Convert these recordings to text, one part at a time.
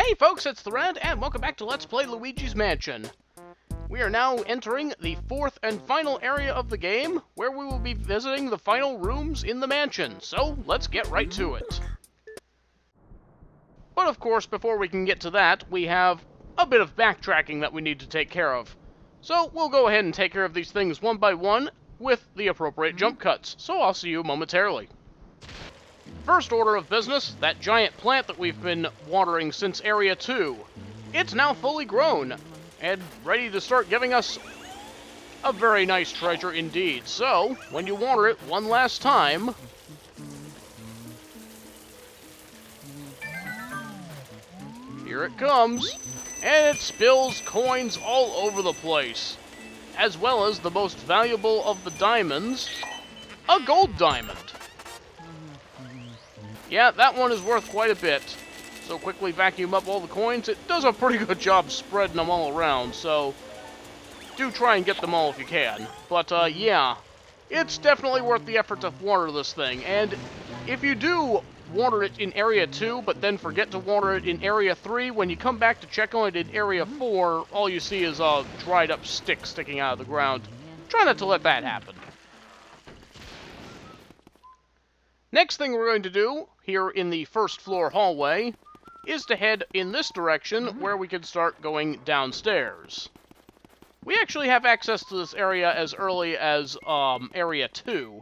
Hey folks, it's The Red, and welcome back to Let's Play Luigi's Mansion. We are now entering the fourth and final area of the game, where we will be visiting the final rooms in the mansion, so let's get right to it. But of course, before we can get to that, we have a bit of backtracking that we need to take care of. So we'll go ahead and take care of these things one by one with the appropriate jump cuts, so I'll see you momentarily. First order of business, that giant plant that we've been watering since Area 2. It's now fully grown, and ready to start giving us a very nice treasure indeed. So, when you water it one last time, here it comes, and it spills coins all over the place, as well as the most valuable of the diamonds, a gold diamond. Yeah, that one is worth quite a bit. So quickly vacuum up all the coins. It does a pretty good job spreading them all around, so do try and get them all if you can. But, yeah, it's definitely worth the effort to water this thing. And if you do water it in Area 2, but then forget to water it in Area 3, when you come back to check on it in Area 4, all you see is a dried up stick sticking out of the ground. Try not to let that happen. Next thing we're going to do, here in the first floor hallway, is to head in this direction where we can start going downstairs. We actually have access to this area as early as Area 2,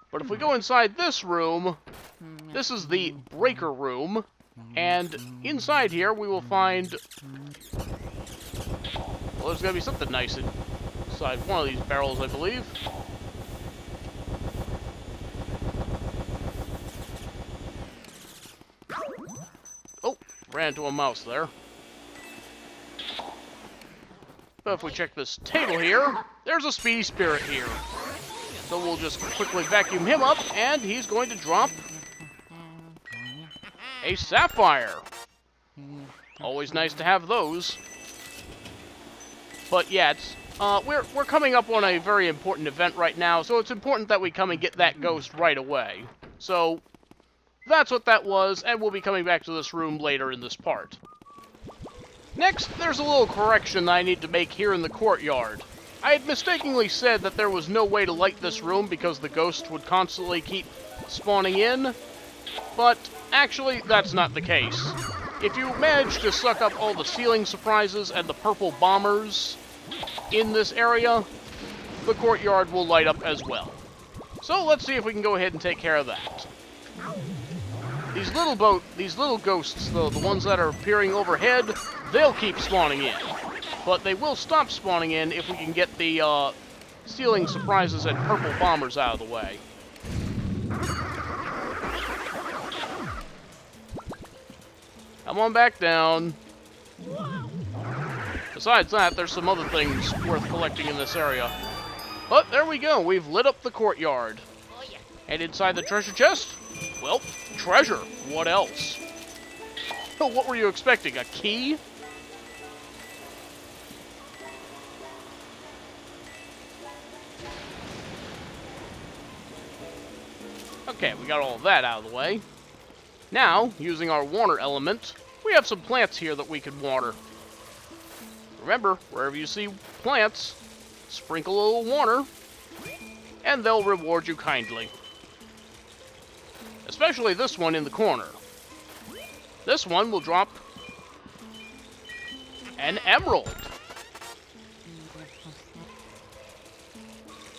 but if we go inside this room, this is the breaker room, and inside here we will find, well, there's going to be something nice inside one of these barrels, I believe. Ran into a mouse there. But if we check this table here, there's a speedy spirit here. So we'll just quickly vacuum him up, and he's going to drop a sapphire. Always nice to have those. But yeah, it's we're coming up on a very important event right now, so it's important that we come and get that ghost right away. So that's what that was, and we'll be coming back to this room later in this part. Next, there's a little correction that I need to make here in the courtyard. I had mistakenly said that there was no way to light this room because the ghost would constantly keep spawning in, but actually that's not the case. If you manage to suck up all the ceiling surprises and the purple bombers in this area, the courtyard will light up as well. So let's see if we can go ahead and take care of that. These little ghosts, though, the ones that are appearing overhead, they'll keep spawning in. But they will stop spawning in if we can get the ceiling surprises and purple bombers out of the way. Come on back down. Besides that, there's some other things worth collecting in this area. But there we go, we've lit up the courtyard. And inside the treasure chest, well, treasure. What else? What were you expecting? A key? Okay, we got all of that out of the way. Now, using our water element, we have some plants here that we can water. Remember, wherever you see plants, sprinkle a little water, and they'll reward you kindly. Especially this one in the corner. This one will drop an emerald.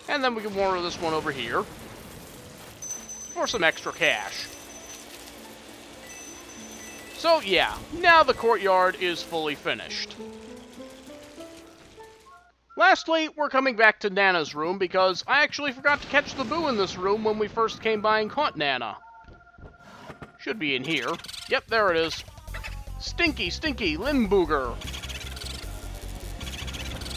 And then we can water this one over here for some extra cash. So yeah, now the courtyard is fully finished. Lastly, we're coming back to Nana's room because I actually forgot to catch the boo in this room when we first came by and caught Nana. Should be in here. Yep, there it is. Stinky, stinky Limbooger.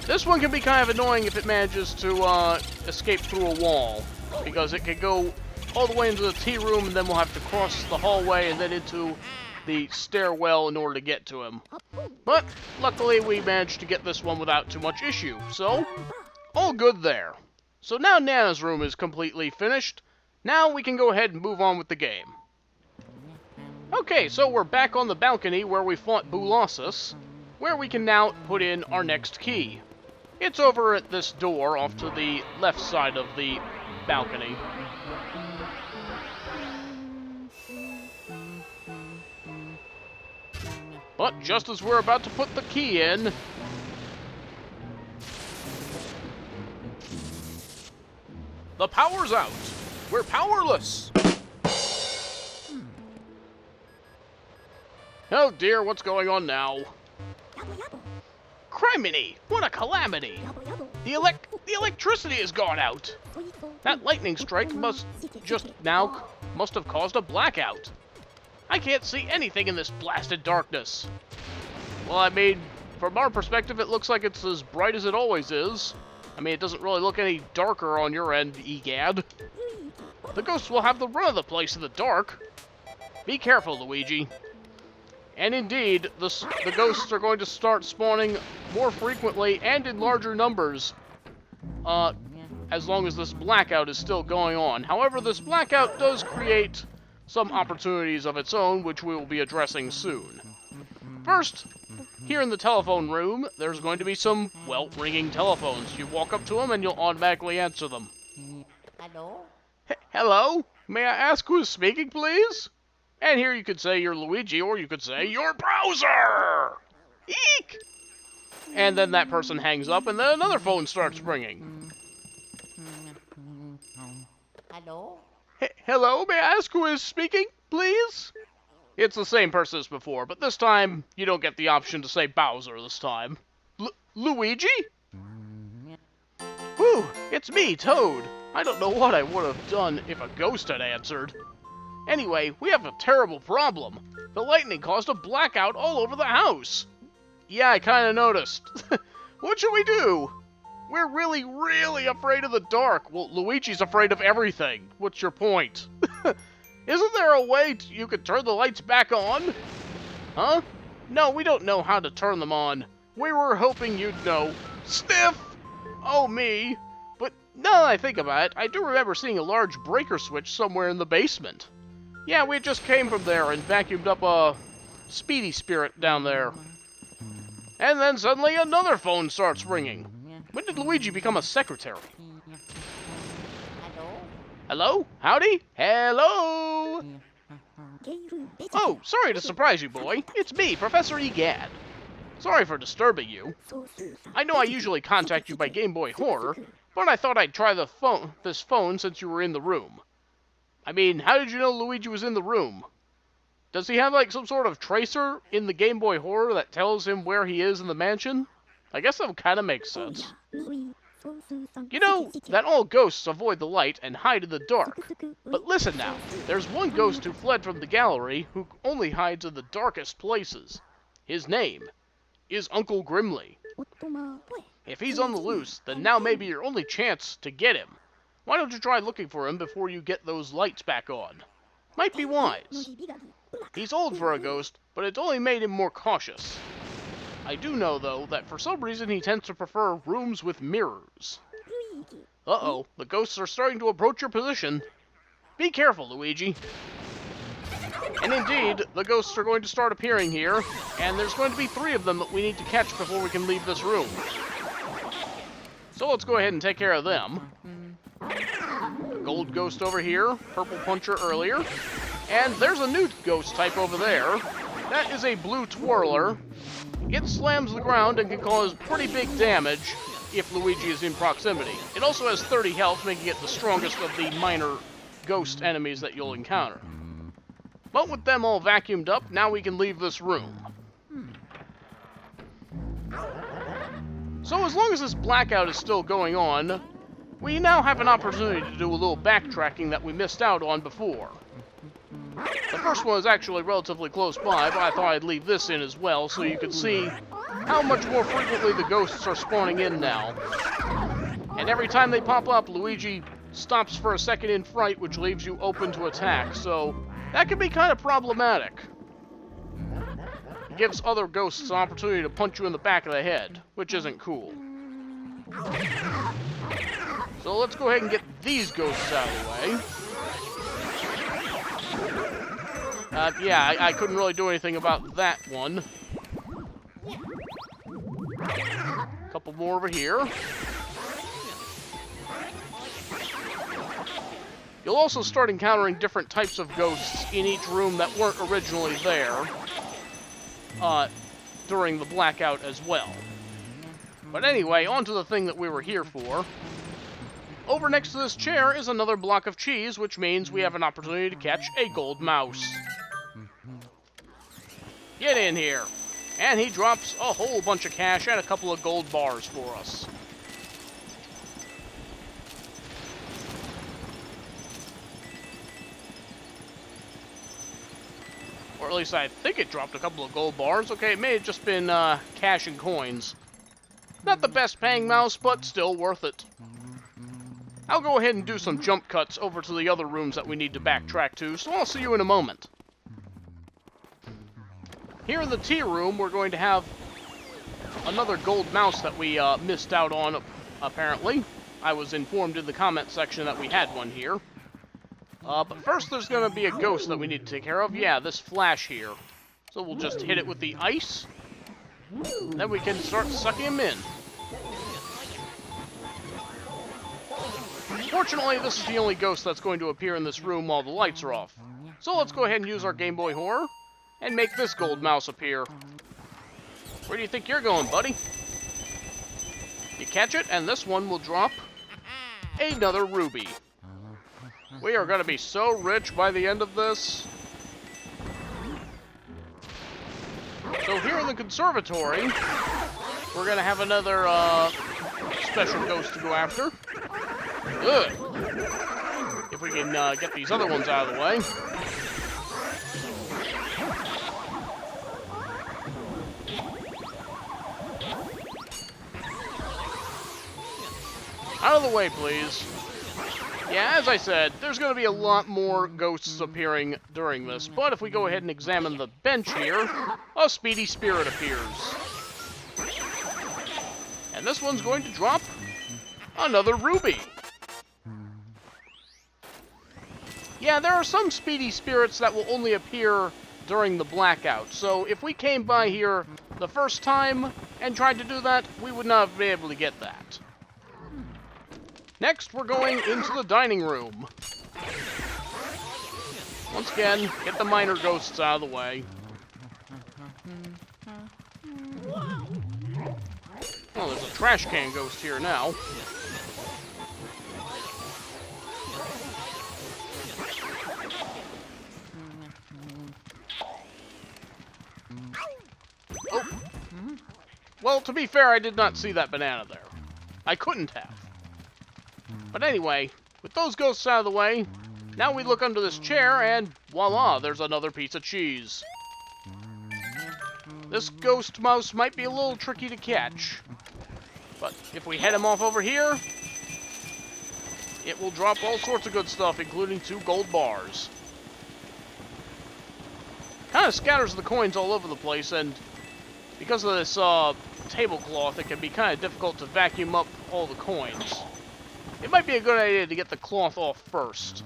This one can be kind of annoying if it manages to escape through a wall, because it can go all the way into the tea room, and then we'll have to cross the hallway and then into the stairwell in order to get to him. But luckily we managed to get this one without too much issue, so all good there. So now Nana's room is completely finished. Now we can go ahead and move on with the game. Okay, so we're back on the balcony where we fought Boolossus, where we can now put in our next key. It's over at this door off to the left side of the balcony. But just as we're about to put the key in, the power's out. We're powerless. Oh dear, what's going on now? Criminy! What a calamity! The electricity has gone out! That lightning strike must have caused a blackout. I can't see anything in this blasted darkness. Well, I mean, from our perspective, it looks like it's as bright as it always is. I mean, it doesn't really look any darker on your end, egad. The ghosts will have the run of the place in the dark. Be careful, Luigi. And indeed, the ghosts are going to start spawning more frequently and in larger numbers, as long as this blackout is still going on. However, this blackout does create some opportunities of its own, which we will be addressing soon. First, here in the telephone room, there's going to be some, well, ringing telephones. You walk up to them and you'll automatically answer them. Hello? Hello? May I ask who's speaking, please? And here you could say you're Luigi, or you could say you're Bowser! Eek! And then that person hangs up, and then another phone starts ringing. Hello? Hello, may I ask who is speaking, please? It's the same person as before, but this time, you don't get the option to say Bowser this time. Luigi? Whew, it's me, Toad. I don't know what I would have done if a ghost had answered. Anyway, we have a terrible problem. The lightning caused a blackout all over the house. Yeah, I kinda noticed. What should we do? We're really, really afraid of the dark. Well, Luigi's afraid of everything. What's your point? Isn't there a way you could turn the lights back on? Huh? No, we don't know how to turn them on. We were hoping you'd know. Sniff! Oh, me. But now that I think about it, I do remember seeing a large breaker switch somewhere in the basement. Yeah, we just came from there and vacuumed up a speedy spirit down there. And then suddenly another phone starts ringing. When did Luigi become a secretary? Hello? Hello? Howdy? Hello? Oh, sorry to surprise you, boy. It's me, Professor Egad. Sorry for disturbing you. I know I usually contact you by Game Boy Horror, but I thought I'd try this phone since you were in the room. I mean, how did you know Luigi was in the room? Does he have, like, some sort of tracer in the Game Boy Horror that tells him where he is in the mansion? I guess that kind of makes sense. You know that all ghosts avoid the light and hide in the dark. But listen now, there's one ghost who fled from the gallery who only hides in the darkest places. His name is Uncle Grimly. If he's on the loose, then now may be your only chance to get him. Why don't you try looking for him before you get those lights back on? Might be wise. He's old for a ghost, but it's only made him more cautious. I do know, though, that for some reason he tends to prefer rooms with mirrors. Uh-oh, the ghosts are starting to approach your position. Be careful, Luigi. And indeed, the ghosts are going to start appearing here, and there's going to be 3 of them that we need to catch before we can leave this room. So let's go ahead and take care of them. A gold ghost over here, purple puncher earlier, and there's a new ghost type over there. That is a blue twirler. It slams the ground and can cause pretty big damage if Luigi is in proximity. It also has 30 health, making it the strongest of the minor ghost enemies that you'll encounter. But with them all vacuumed up, now we can leave this room. So as long as this blackout is still going on, we now have an opportunity to do a little backtracking that we missed out on before. The first one is actually relatively close by, but I thought I'd leave this in as well so you can see how much more frequently the ghosts are spawning in now. And every time they pop up, Luigi stops for a second in fright, which leaves you open to attack, so that can be kind of problematic. It gives other ghosts an opportunity to punch you in the back of the head, which isn't cool. So let's go ahead and get these ghosts out of the way. Yeah, I couldn't really do anything about that one. Couple more over here. You'll also start encountering different types of ghosts in each room that weren't originally there during the blackout as well. But anyway, on to the thing that we were here for. Over next to this chair is another block of cheese, which means we have an opportunity to catch a gold mouse. Get in here. And he drops a whole bunch of cash and a couple of gold bars for us. Or at least I think it dropped a couple of gold bars. Okay, it may have just been cash and coins. Not the best paying mouse, but still worth it. I'll go ahead and do some jump cuts over to the other rooms that we need to backtrack to, so I'll see you in a moment. Here in the tea room, we're going to have another gold mouse that we missed out on, apparently. I was informed in the comment section that we had one here. But first there's going to be a ghost that we need to take care of. Yeah, this flash here. So we'll just hit it with the ice. Then we can start sucking him in. Fortunately, this is the only ghost that's going to appear in this room while the lights are off. So let's go ahead and use our Game Boy Horror and make this gold mouse appear. Where do you think you're going, buddy? You catch it, and this one will drop another ruby. We are going to be so rich by the end of this. So here in the conservatory, we're going to have another special ghost to go after. Good. If we can get these other ones out of the way. Out of the way, please. Yeah, as I said, there's going to be a lot more ghosts appearing during this, but if we go ahead and examine the bench here, a speedy spirit appears. And this one's going to drop another ruby. Yeah, there are some speedy spirits that will only appear during the blackout, so if we came by here the first time and tried to do that, we would not be able to get that. Next, we're going into the dining room. Once again, get the minor ghosts out of the way. Oh, there's a trash can ghost here now. Oh. Well, to be fair, I did not see that banana there. I couldn't have. But anyway, with those ghosts out of the way, now we look under this chair and voila, there's another piece of cheese. This ghost mouse might be a little tricky to catch, but if we head him off over here, it will drop all sorts of good stuff, including 2 gold bars. Kind of scatters the coins all over the place, and because of this tablecloth, it can be kind of difficult to vacuum up all the coins. It might be a good idea to get the cloth off first.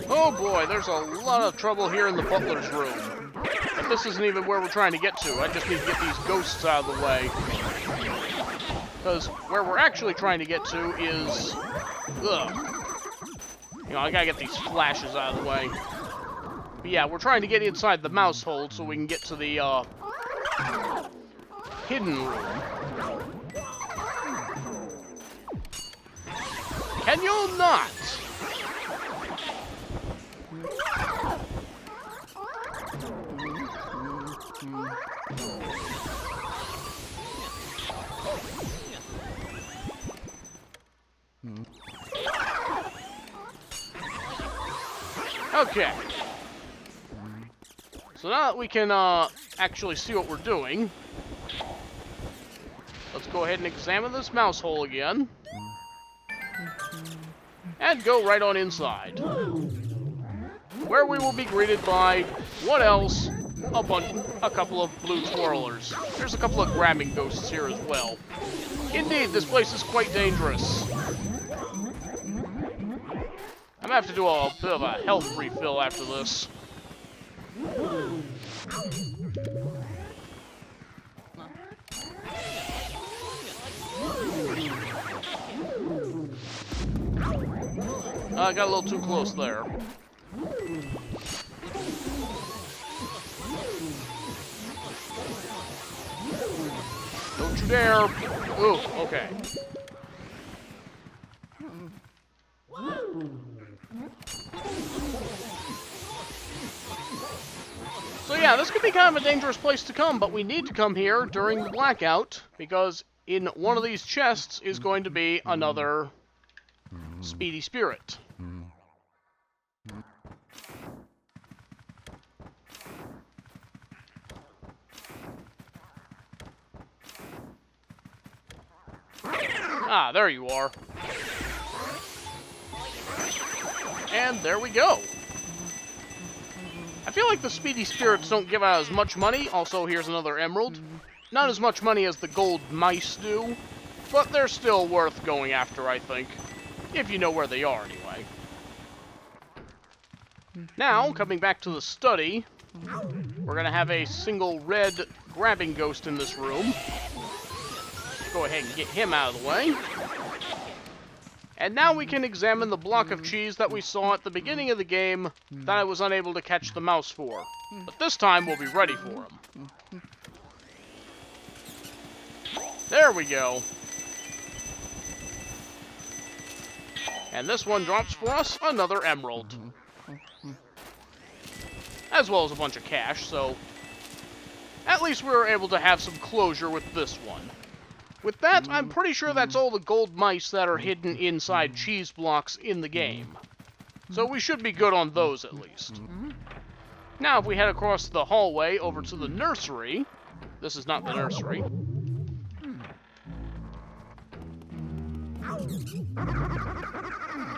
Oh boy, there's a lot of trouble here in the butler's room. But this isn't even where we're trying to get to. I just need to get these ghosts out of the way. Because where we're actually trying to get to is... Ugh. You know, I gotta get these flashes out of the way. But yeah, we're trying to get inside the mouse hole so we can get to the, hidden room. Can you not? Okay. So now that we can actually see what we're doing, let's go ahead and examine this mouse hole again. And go right on inside. Where we will be greeted by, what else? A couple of blue twirlers. There's a couple of grabbing ghosts here as well. Indeed, this place is quite dangerous. I'm gonna have to do a bit of a health refill after this. I got a little too close there. Don't you dare! Ooh, okay. So yeah, this could be kind of a dangerous place to come, but we need to come here during the blackout, because in one of these chests is going to be another speedy spirit. Ah, there you are. And there we go. I feel like the speedy spirits don't give out as much money. Also, here's another emerald. Not as much money as the gold mice do, but they're still worth going after, I think. If you know where they are, anyway. Now, coming back to the study, we're going to have a single red grabbing ghost in this room. Go ahead and get him out of the way. And now we can examine the block of cheese that we saw at the beginning of the game that I was unable to catch the mouse for. But this time, we'll be ready for him. There we go. And this one drops for us another emerald. As well as a bunch of cash, so at least we were able to have some closure with this one. With that, I'm pretty sure that's all the gold mice that are hidden inside cheese blocks in the game. So we should be good on those at least. Now, if we head across the hallway over to the nursery, this is not the nursery.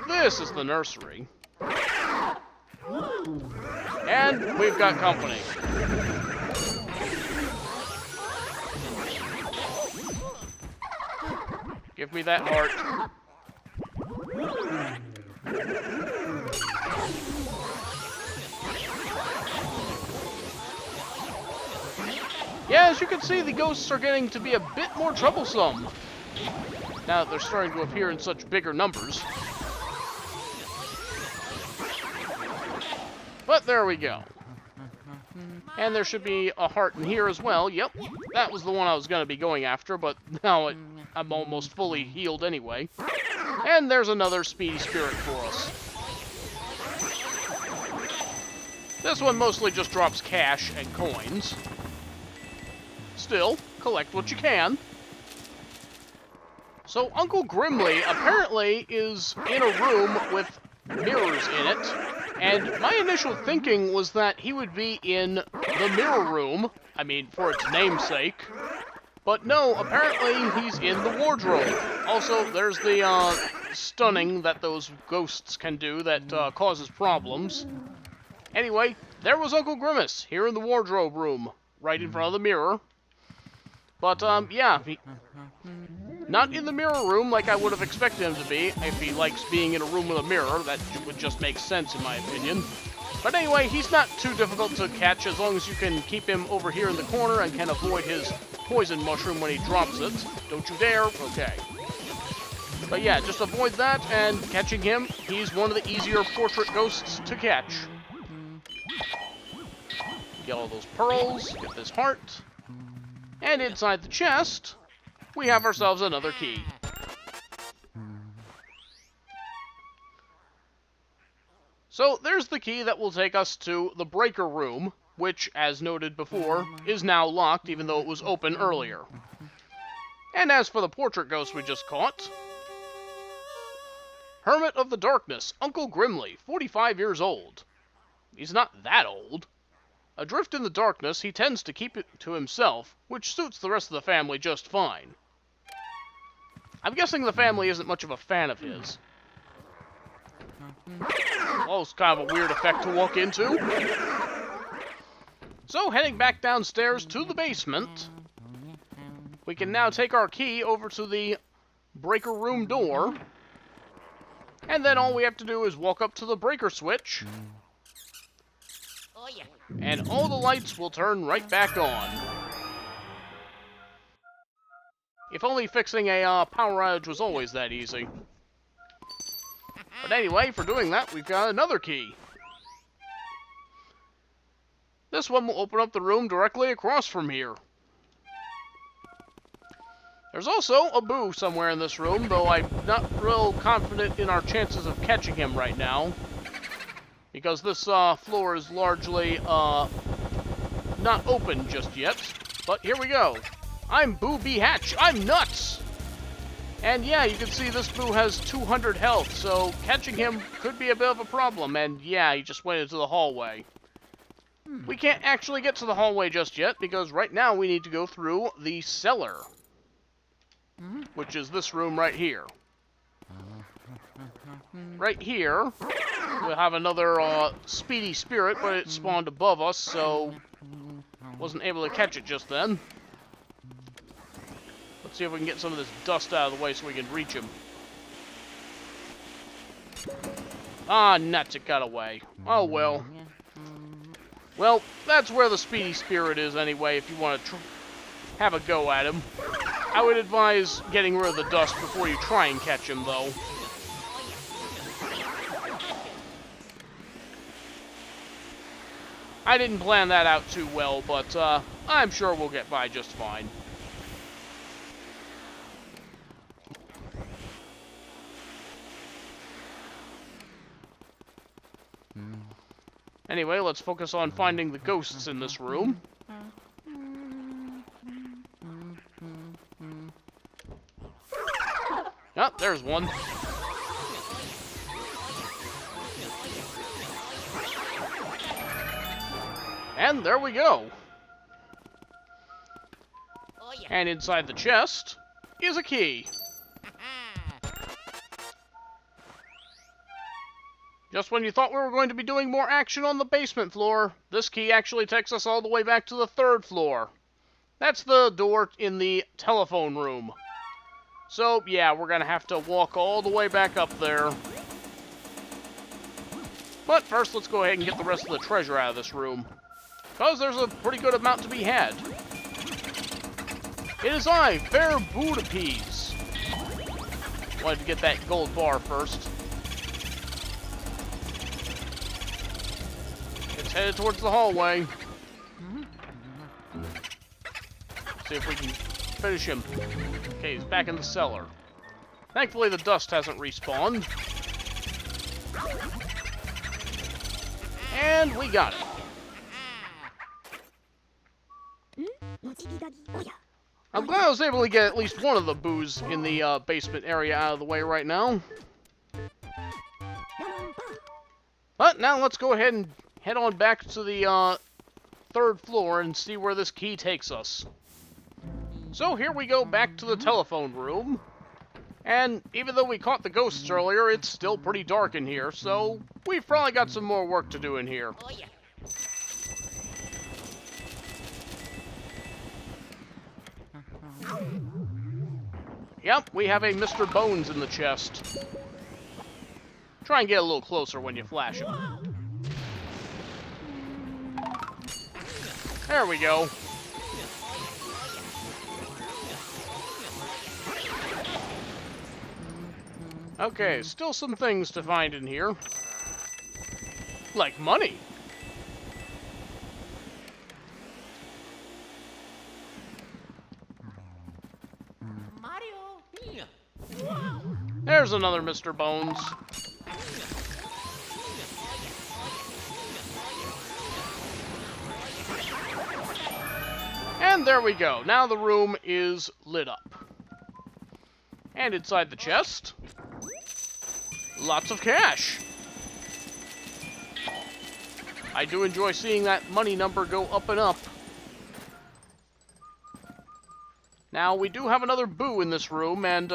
This is the nursery. And we've got company. Give me that heart. Yeah, as you can see, the ghosts are getting to be a bit more troublesome. Now that they're starting to appear in such bigger numbers. But there we go. And there should be a heart in here as well. Yep, that was the one I was going to be going after, but now I'm almost fully healed anyway. And there's another speedy spirit for us. This one mostly just drops cash and coins. Still, collect what you can. So Uncle Grimly apparently is in a room with mirrors in it. And my initial thinking was that he would be in the mirror room, I mean, for its namesake. But no, apparently he's in the wardrobe. Also, there's the stunning that those ghosts can do that causes problems. Anyway, there was Uncle Grimace, here in the wardrobe room, right in front of the mirror. But, yeah, not in the mirror room like I would have expected him to be. If he likes being in a room with a mirror, that would just make sense in my opinion. But anyway, he's not too difficult to catch as long as you can keep him over here in the corner and can avoid his poison mushroom when he drops it. Don't you dare. Okay. But yeah, just avoid that, and catching him, he's one of the easier portrait ghosts to catch. Get all those pearls, get this heart. And inside the chest, we have ourselves another key. So there's the key that will take us to the breaker room, which, as noted before, is now locked even though it was open earlier. And as for the portrait ghost we just caught, Hermit of the Darkness, Uncle Grimly, 45 years old. He's not that old. Adrift in the darkness, he tends to keep it to himself, which suits the rest of the family just fine. I'm guessing the family isn't much of a fan of his. Well, it's kind of a weird effect to walk into. So, heading back downstairs to the basement, we can now take our key over to the breaker room door. And then all we have to do is walk up to the breaker switch, Oh, yeah. and all the lights will turn right back on. If only fixing a power outage was always that easy. But anyway, for doing that, we've got another key. This one will open up the room directly across from here. There's also a boo somewhere in this room, though I'm not real confident in our chances of catching him right now. Because this floor is largely not open just yet. But here we go. I'm Boo B. Hatch. I'm nuts! And yeah, you can see this boo has 200 health, so catching him could be a bit of a problem. And yeah, he just went into the hallway. We can't actually get to the hallway just yet, because right now we need to go through the cellar. Which is this room right here. Right here, we'll have another speedy spirit, but it spawned above us, so wasn't able to catch it just then. Let's see if we can get some of this dust out of the way so we can reach him. Ah, nuts, it got away. Oh well. Well, that's where the speedy spirit is anyway, if you want to have a go at him. I would advise getting rid of the dust before you try and catch him, though. I didn't plan that out too well, but I'm sure we'll get by just fine. Anyway, let's focus on finding the ghosts in this room. Oh, there's one. And there we go. Oh, yeah. And inside the chest is a key. Just when you thought we were going to be doing more action on the basement floor, this key actually takes us all the way back to the 3rd floor. That's the door in the telephone room. So, yeah, we're going to have to walk all the way back up there. But first, let's go ahead and get the rest of the treasure out of this room. Because there's a pretty good amount to be had. It is I, Fair Budapest. Wanted to get that gold bar first. It's headed towards the hallway. See if we can finish him. Okay, he's back in the cellar. Thankfully, the dust hasn't respawned. And we got it. I'm glad I was able to get at least one of the boos in the basement area out of the way right now. But now let's go ahead and head on back to the 3rd floor and see where this key takes us. So here we go back to the telephone room. And even though we caught the ghosts earlier, it's still pretty dark in here, so we've probably got some more work to do in here. Oh, yeah. Yep, we have a Mr. Bones in the chest. Try and get a little closer when you flash him. There we go. Okay, still some things to find in here. Like money. Mario. There's another Mr. Bones. And there we go. Now the room is lit up. And inside the chest, lots of cash. I do enjoy seeing that money number go up and up. Now, we do have another boo in this room, and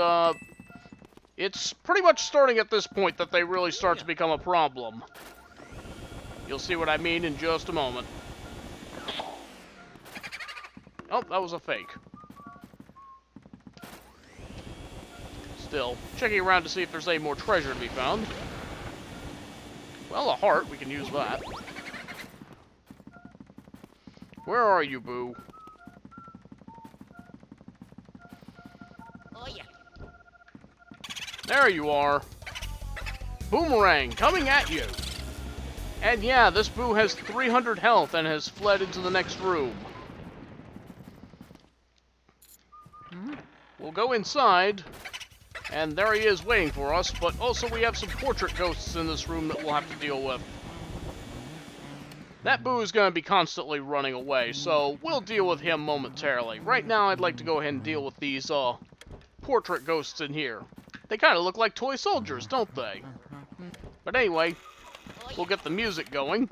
it's pretty much starting at this point that they really start to become a problem. You'll see what I mean in just a moment. Oh, that was a fake. Still, checking around to see if there's any more treasure to be found. Well, a heart, we can use that. Where are you, Boo? Oh yeah. There you are. Boomerang, coming at you. And yeah, this Boo has 300 health and has fled into the next room. We'll go inside, and there he is waiting for us, but also we have some portrait ghosts in this room that we'll have to deal with. That Boo is going to be constantly running away, so we'll deal with him momentarily. Right now, I'd like to go ahead and deal with these, portrait ghosts in here. They kind of look like toy soldiers, don't they? But anyway, we'll get the music going.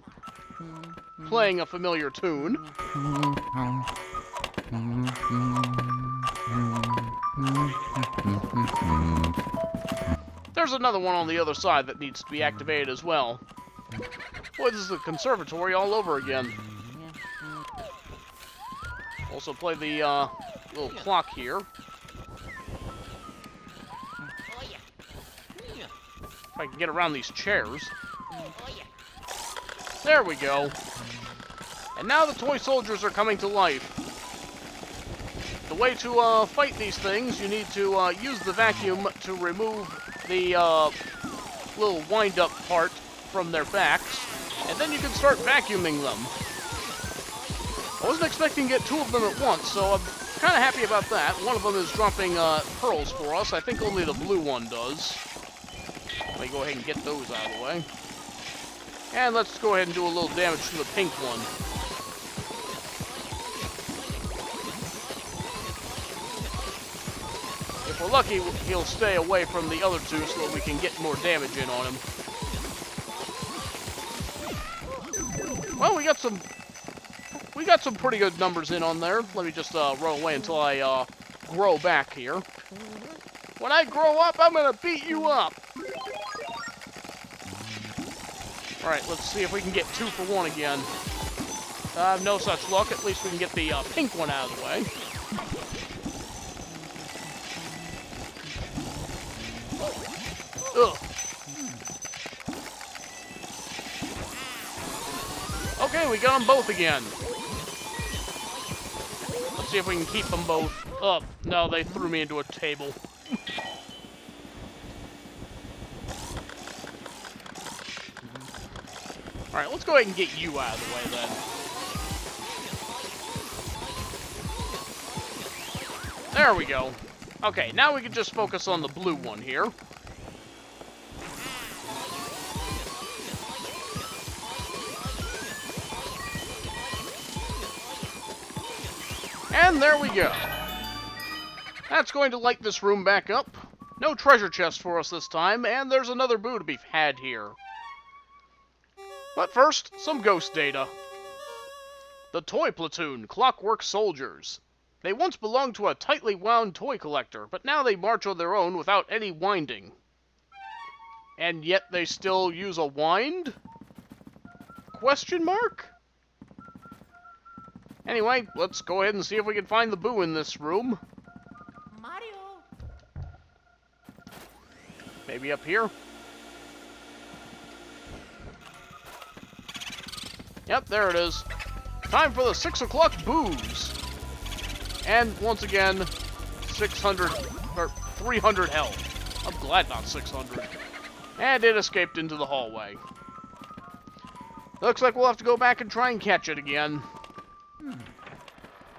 Playing a familiar tune. There's another one on the other side that needs to be activated as well. Boy, this is a conservatory all over again. Also play the little clock here. If I can get around these chairs. There we go. And now the toy soldiers are coming to life. The way to fight these things, you need to use the vacuum to remove the little wind-up part from their backs, and then you can start vacuuming them. I wasn't expecting to get two of them at once, so I'm kind of happy about that. One of them is dropping pearls for us. I think only the blue one does. Let me go ahead and get those out of the way. And let's go ahead and do a little damage to the pink one. If we're lucky, he'll stay away from the other two so that we can get more damage in on him. Well, we got some pretty good numbers in on there. Let me just run away until I grow back here. When I grow up, I'm gonna beat you up. All right, let's see if we can get 2 for 1 again. No such luck. At least we can get the pink one out of the way. Ugh. Okay, we got them both again. Let's see if we can keep them both up. No, they threw me into a table. Alright, let's go ahead and get you out of the way then. There we go. Okay, now we can just focus on the blue one here. And there we go. That's going to light this room back up. No treasure chest for us this time, and there's another Boo to be had here. But first, some ghost data. The Toy Platoon, Clockwork Soldiers. They once belonged to a tightly wound toy collector, but now they march on their own without any winding. And yet they still use a wind? Question mark? Anyway, let's go ahead and see if we can find the Boo in this room. Mario. Maybe up here? Yep, there it is. Time for the 6 o'clock Boos. And once again, 600, or 300 health. I'm glad not 600. And it escaped into the hallway. Looks like we'll have to go back and try and catch it again.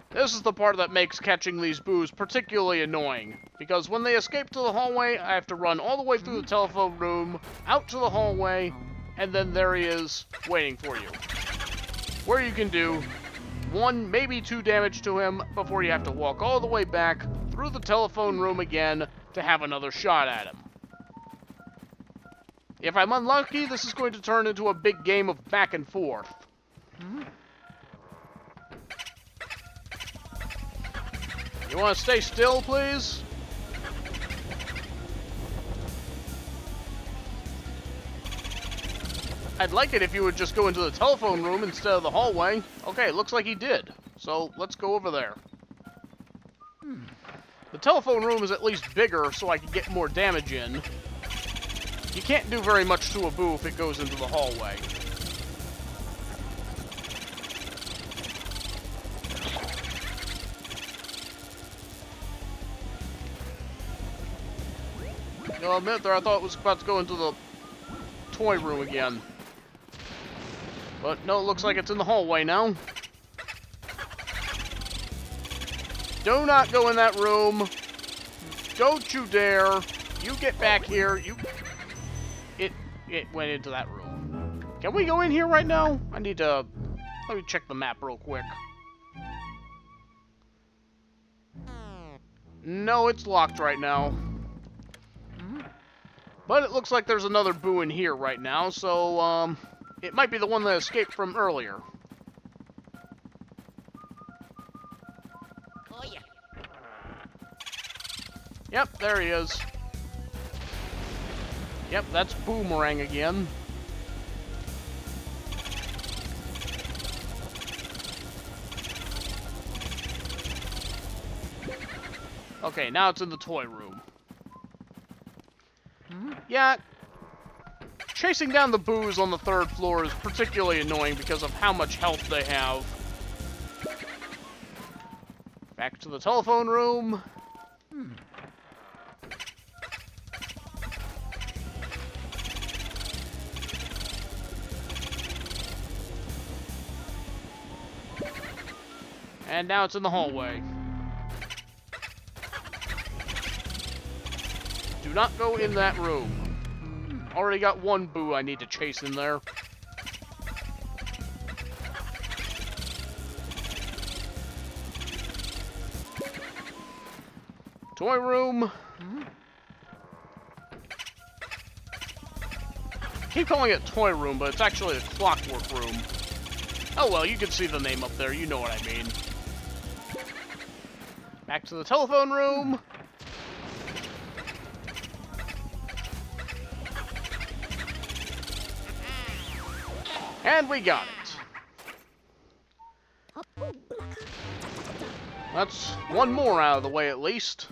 This is the part that makes catching these Boos particularly annoying, because when they escape to the hallway, I have to run all the way through the telephone room, out to the hallway, and then there he is, waiting for you. Where you can do 1, maybe 2 damage to him before you have to walk all the way back through the telephone room again to have another shot at him. If I'm unlucky, this is going to turn into a big game of back and forth. You want to stay still, please? I'd like it if you would just go into the telephone room instead of the hallway. Okay, looks like he did. So, let's go over there. The telephone room is at least bigger, so I can get more damage in. You can't do very much to a boo if it goes into the hallway. I'll admit there, I thought it was about to go into the toy room again. But no, it looks like it's in the hallway now. Do not go in that room. Don't you dare. You get back here. It went into that room. Can we go in here right now? I need to... Let me check the map real quick. No, it's locked right now. But it looks like there's another boo in here right now, so, it might be the one that escaped from earlier. Oh, yeah. Yep, there he is. Yep, that's Boomerang again. Okay, now it's in the toy room. Yeah, chasing down the boos on the 3rd floor is particularly annoying because of how much health they have. Back to the telephone room. And now it's in the hallway. Do not go in that room. Already got one boo I need to chase in there. Toy room. Keep calling it toy room, but it's actually a clockwork room. Oh well, you can see the name up there, you know what I mean. Back to the telephone room. And we got it. That's one more out of the way at least.